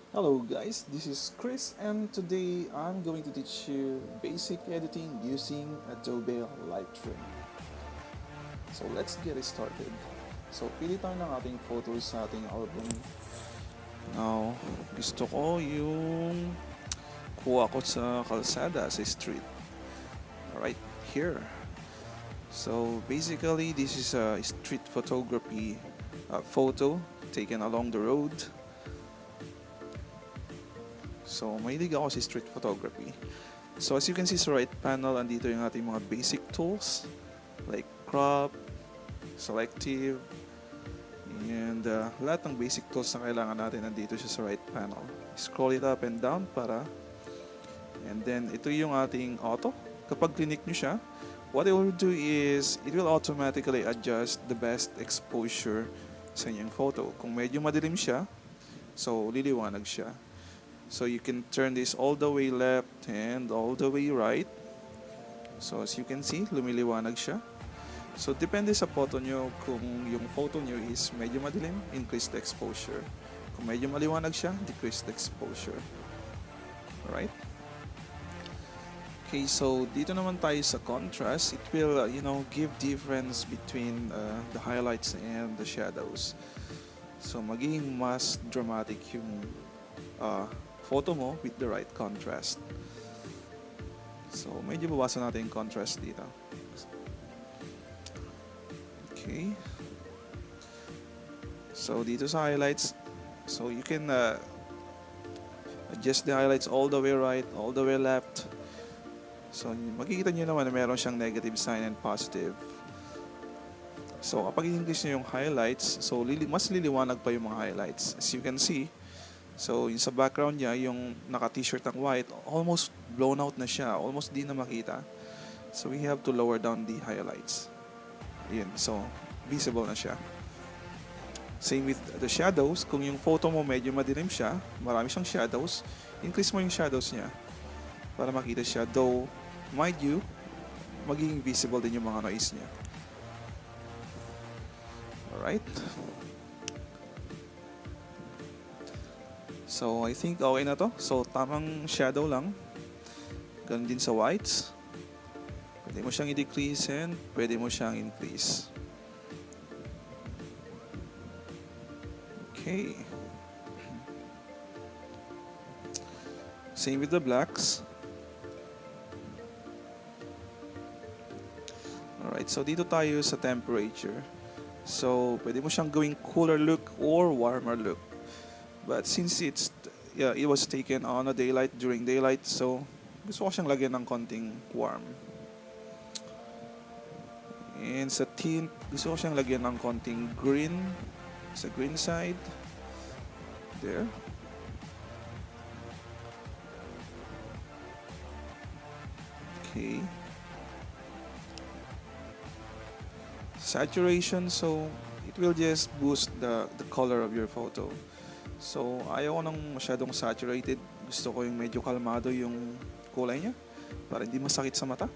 Hello guys, this is Chris and today I'm going to teach you basic editing using Adobe Lightroom. So let's get it started. So pili tayo ng ating photos sa ating album. Now, gusto ko yung kuha ko sa kalsada, sa street. Right here. So basically this is a street photography photo taken along the road. So, mahilig ako sa street photography. So, as you can see sa right panel, andito yung ating mga basic tools like crop, selective, and lahat ng basic tools na kailangan natin andito siya sa right panel. Scroll it up and down and then ito yung ating auto. Kapag clinic nyo siya, what it will do is it will automatically adjust the best exposure sa inyong photo. Kung medyo madilim siya, so liliwanag siya. So you can turn this all the way left and all the way right. So as you can see, lumiliwanag siya. So depende sa photo nyo, kung yung photo nyo is medyo madilim, increase the exposure. Kung medyo maliwanag siya, decrease the exposure. Alright? Okay, so dito naman tayo sa contrast. It will, give difference between the highlights and the shadows. So magiging mas dramatic yung photo mo with the right contrast. So, medyo bawasan natin yung contrast dito. Okay. So, dito sa highlights, so you can adjust the highlights all the way right, all the way left. So, makikita nyo naman na meron siyang negative sign and positive. So, kapag i-increase nyo yung highlights, so mas liliwanag pa yung mga highlights. As you can see, so, yung sa background niya, yung naka-t-shirt ng white, almost blown out na siya. Almost di na makita. So, we have to lower down the highlights. Ayan. So, visible na siya. Same with the shadows. Kung yung photo mo medyo madilim siya, marami siyang shadows, increase mo yung shadows niya para makita siya. Though, mind you, magiging visible din yung mga noise niya. Alright. So, I think okay na to. So, tamang shadow lang. Ganun din sa whites. Pwede mo siyang i-decrease and pwede mo siyang increase. Okay. Same with the blacks. Alright, so dito tayo sa temperature. So, pwede mo siyang gawing cooler look or warmer look. But since it was taken on a daylight, during daylight, so gusto ko siyang lagyan ng konting warm. And sa tint, gusto ko siyang lagyan ng konting green sa green side. There. Okay. Saturation, so it will just boost the color of your photo. So, ayaw ko nang masyadong saturated. Gusto ko yung medyo kalmado yung kulay niya para hindi masakit sa mata.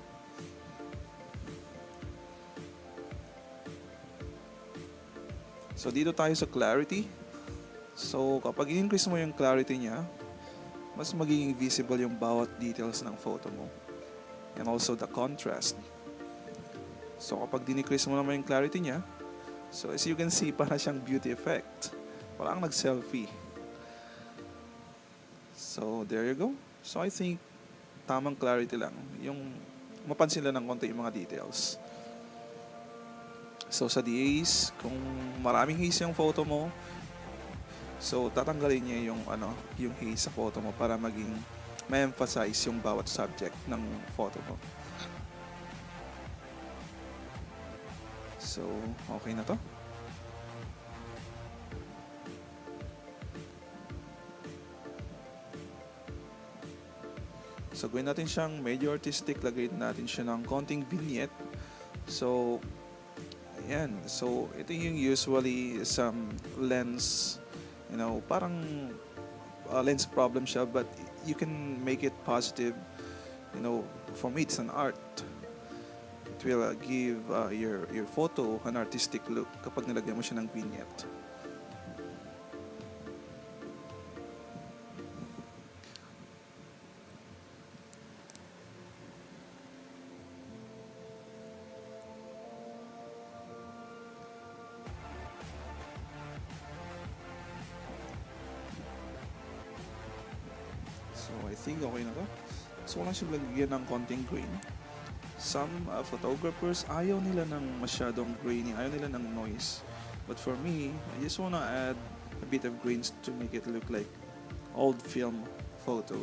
So, dito tayo sa clarity. So, kapag i-increase mo yung clarity niya, mas magiging visible yung bawat details ng photo mo. And also the contrast. So, kapag dinecrease mo naman yung clarity niya, so as you can see, para siyang beauty effect. Parang nag-selfie. So, there you go. So, I think tamang clarity lang. Yung mapansin lang ng konti yung mga details. So, sa DAs, kung maraming haze yung photo mo, so tatanggalin niya yung haze sa photo mo para maging ma-emphasize yung bawat subject ng photo mo. So, okay na to. So, gawin natin siyang medyo artistic. Lagay natin siya ng konting vignette. So, ayan. So, ito yung usually some lens, parang lens problem siya, but you can make it positive. For me, it's an art. It will give your photo an artistic look kapag nilagyan mo siya ng vignette. I think okay na to. So, wala siya lagyan ng konting grain. Some photographers, ayaw nila ng masyadong grainy, ayaw nila ng noise. But for me, I just wanna add a bit of grains to make it look like old film photo.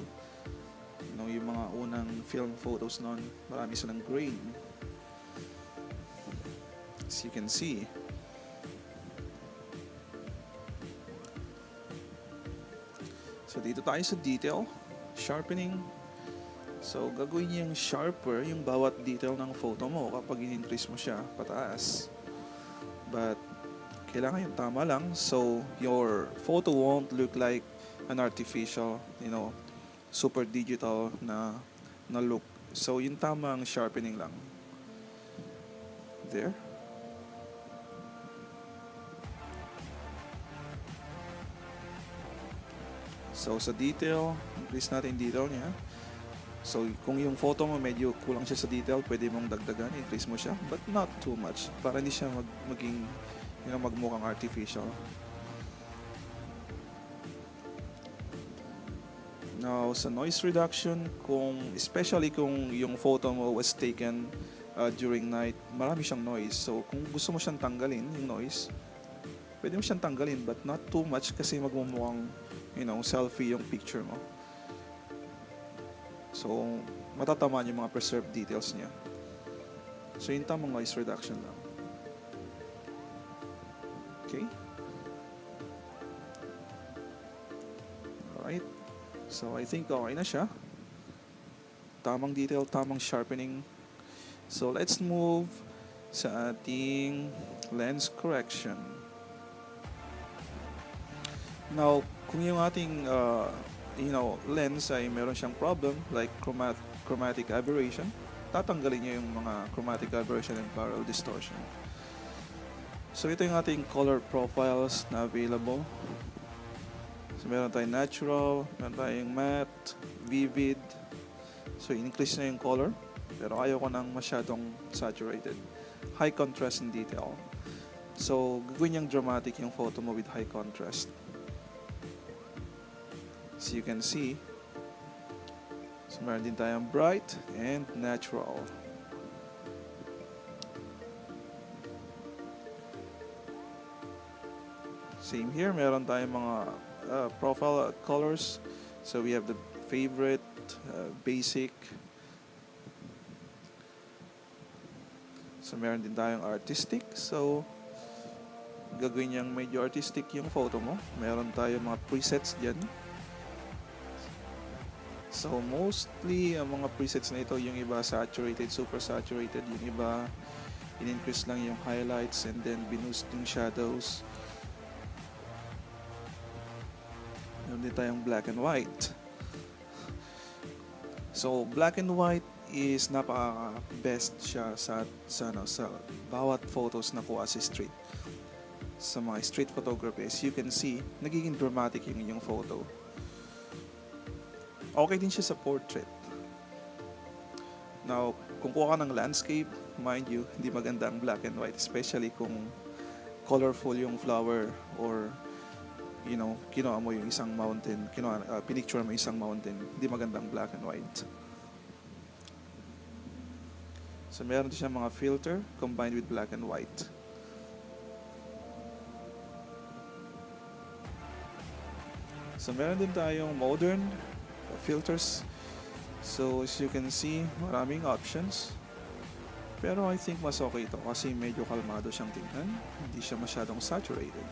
You know, yung mga unang film photos noon, marami silang grain. As you can see. So dito tayo sa detail, sharpening. So gagawin niyang sharper yung bawat detail ng photo mo kapag in-increase mo siya pataas. But kailangan yung tama lang so your photo won't look like an artificial, you know, super digital na look. So yung tamang sharpening lang. There. So sa detail, increase natin yung detail niya. So kung yung photo mo medyo kulang siya sa detail, pwede mong dagdagan, increase mo siya, but not too much para hindi siya maging magmukhang artificial. Now sa noise reduction, especially kung yung photo mo was taken during night, marami siyang noise. So kung gusto mo siyang tanggalin yung noise, pwede mo siyang tanggalin but not too much kasi magmumukhang selfie yung picture mo. So, matatamaan yung mga preserved details niya. So, yung tamang noise reduction lang. Okay? Alright. So, I think okay na siya. Tamang detail, tamang sharpening. So, let's move sa ating lens correction. Now, kung yung ating lens ay meron siyang problem like chromatic aberration, tatanggalin niya yung mga chromatic aberration and barrel distortion. So ito yung ating color profiles na available. So meron tayong natural, meron tayong matte, vivid. So increase na yung color, pero ayaw ko ng masyadong saturated. High contrast and detail. So gagawin niyang dramatic yung photo mo with high contrast. As you can see, so meron din tayong bright and natural. Same here, meron tayong mga profile colors. So we have the favorite, basic. So meron din tayong artistic. So gagawin niyang medyo artistic yung photo mo. Meron tayong mga presets dyan. So mostly ang mga presets na ito, yung iba saturated, super saturated, yung iba in-increase lang yung highlights and then binoost yung shadows. Meron din tayong black and white. So black and white is napaka-best siya sa bawat photos na kuha sa street. Sa mga street photography, as you can see, nagiging dramatic yung inyong photo. Okay din siya sa portrait. Now, kung kuha ka ng landscape, mind you, hindi maganda ang black and white, especially kung colorful yung flower or kinuha mo yung isang mountain, pinicture mo isang mountain, hindi maganda ang black and white. So, meron din siya mga filter combined with black and white. So, meron din tayong modern filters. So as you can see, maraming options. Pero I think mas okay ito kasi medyo kalmado siyang tingnan. Hindi siya masyadong saturated.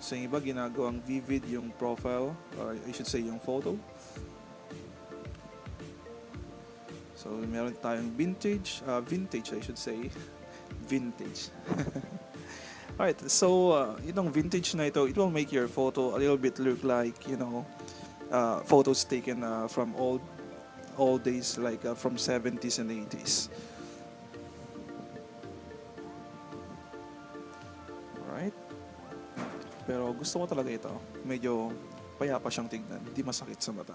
So yung iba ginagawang vivid yung profile, or I should say yung photo. So meron tayong vintage I should say. Vintage. Alright, so itong vintage na ito, it will make your photo a little bit look like, photos taken from old days, like from 70s and 80s. Alright. Pero gusto ko talaga ito. Medyo payapa siyang tignan, hindi masakit sa mata.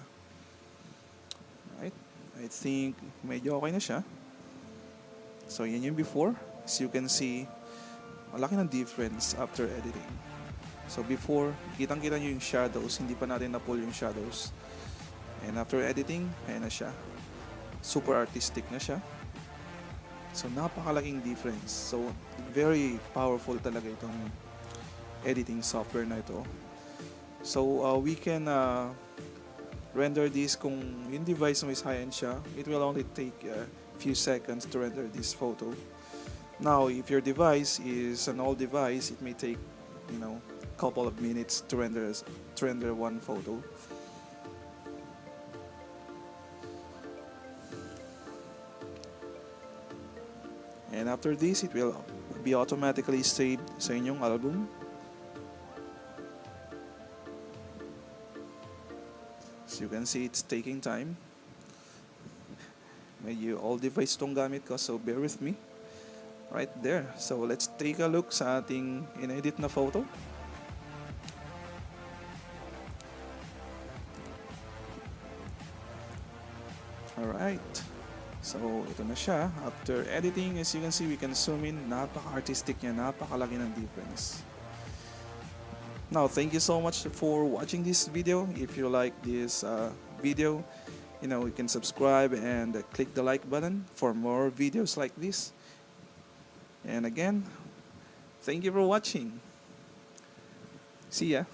Alright, I think medyo okay na siya. So yan yung before. As you can see, malaki ng difference after editing. So before, kitang-kita nyo yung shadows, hindi pa natin na-pull yung shadows. And after editing, ayan na siya. Super artistic na siya. So napakalaking difference. So very powerful talaga itong editing software na ito. So we can render this kung yung device mo is high-end siya. It will only take a few seconds to render this photo. Now, if your device is an old device, it may take, couple of minutes to render one photo. And after this, it will be automatically saved sa inyong album. As you can see, it's taking time. Medyo old device tong gamit ko, so bear with me. Right there. So let's take a look sa ating in-edit na photo. Alright. So ito na siya. After editing, as you can see, we can zoom in. Napaka-artistic niya. Napakalaki ng difference. Now, thank you so much for watching this video. If you like this video, you can subscribe and click the like button for more videos like this. And again, thank you for watching. See ya.